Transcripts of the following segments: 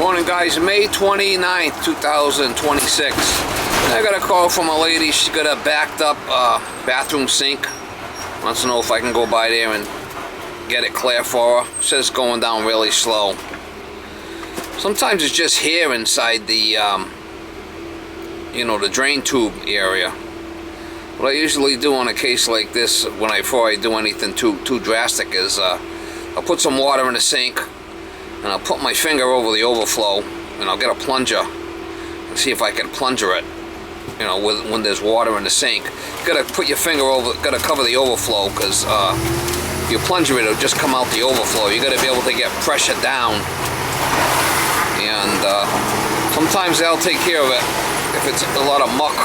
Morning guys, May 29th, 2026. I got a call from a lady. She's got a backed up bathroom sink. Wants to know if I can go by there and get it clear for her. Says going down really slow. Sometimes it's just here inside the the drain tube area. What I usually do on a case like this, before I do anything too drastic, is I'll put some water in the sink and I'll put my finger over the overflow and I'll get a plunger and see if I can plunger it. When there's water in the sink, you gotta put your finger over, gotta cover the overflow, because if you plunger it, it'll just come out the overflow. You gotta be able to get pressure down, and sometimes they'll take care of it if it's a lot of muck.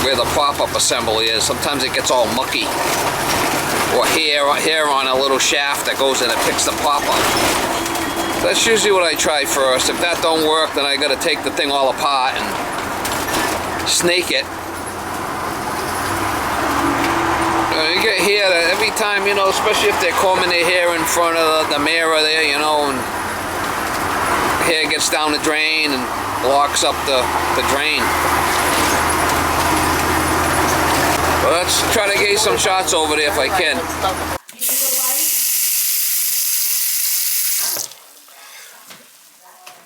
Where the pop-up assembly is, sometimes it gets all mucky, or hair on a little shaft that goes in and picks the pop-up. That's usually what I try first. If that don't work, then I got to take the thing all apart and snake it. You get hair every time, especially if they're combing their hair in front of the mirror there, and hair gets down the drain and blocks up the drain. Well, let's try to get some shots over there if I can.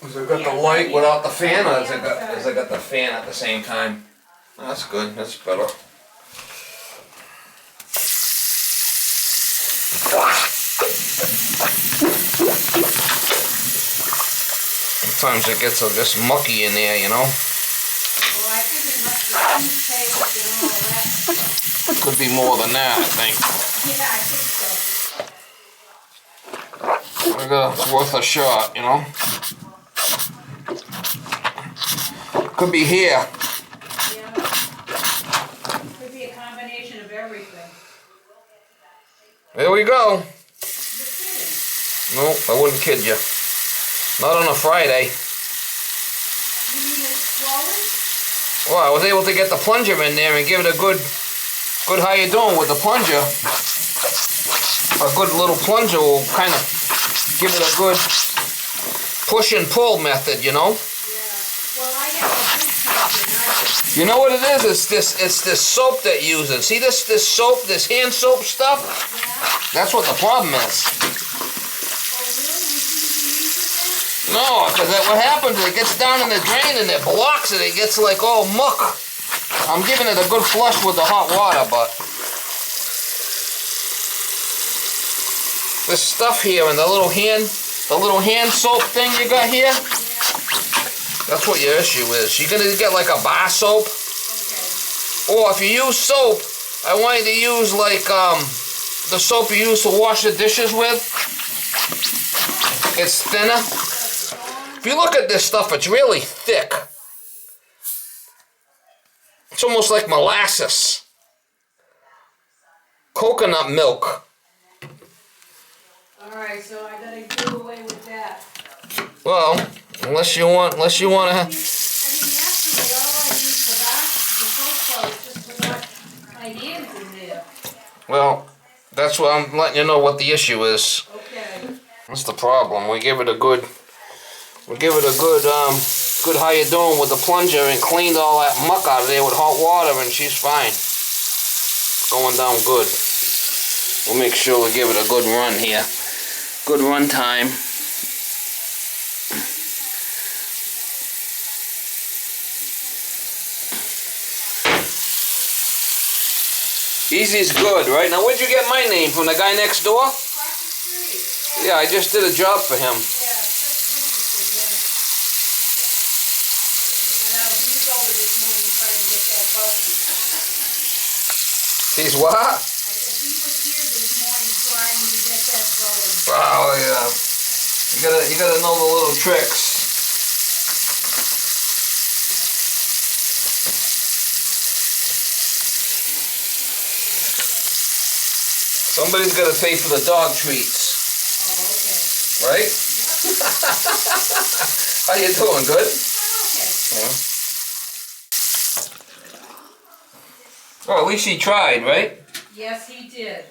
Has it got the light without the fan, or has it got the fan at the same time? That's good, that's better. Sometimes it gets just mucky in there, Well, I think it must be toothpaste and all that. Could be more than that, I think. Yeah, I think so. It's worth a shot, Could be here. Yeah. Could be a combination of everything. There we go. You're kidding. Nope, I wouldn't kid you. Not on a Friday. You mean it's swollen? Well, I was able to get the plunger in there and give it a good how you doing with the plunger. A good little plunger will kind of give it a good push and pull method, Yeah. Well, I have a big plunger. You know what it is? It's this soap that uses. See this soap, this hand soap stuff? Yeah. That's what the problem is. Oh, really? You shouldn't be using that? No, because what happens is it gets down in the drain and it blocks it. It gets like all muck. I'm giving it a good flush with the hot water, but this stuff here and the little hand soap thing you got here, that's what your issue is. You're gonna get like a bar soap, or if you use soap, I want you to use like the soap you use to wash the dishes with. It's thinner. If you look at this stuff, it's really thick. It's almost like molasses. Coconut milk. Alright, so I gotta do away with that. Well, unless you want to. I mean, actually, all I use for that, the soap bar, is just to wash my hands in there. Well, that's what I'm letting you know what the issue is. Okay. That's the problem. We give it a good how you doing with the plunger and cleaned all that muck out of there with hot water, and she's fine. Going down good. We'll make sure we give it a good run here. Good run time. Easy's good, right? Now, where'd you get my name? From the guy next door? Across the street. Yeah, I just did a job for him. Yeah, that's interesting, yeah. I know, he was over this morning trying to get that buggy. He's what? I said, he was here this morning trying to get that going. Oh yeah. You gotta know the little tricks. Somebody's gotta pay for the dog treats. Oh, okay. Right? How you doing? Good? Okay. Yeah. Oh, at least he tried, right? Yes, he did.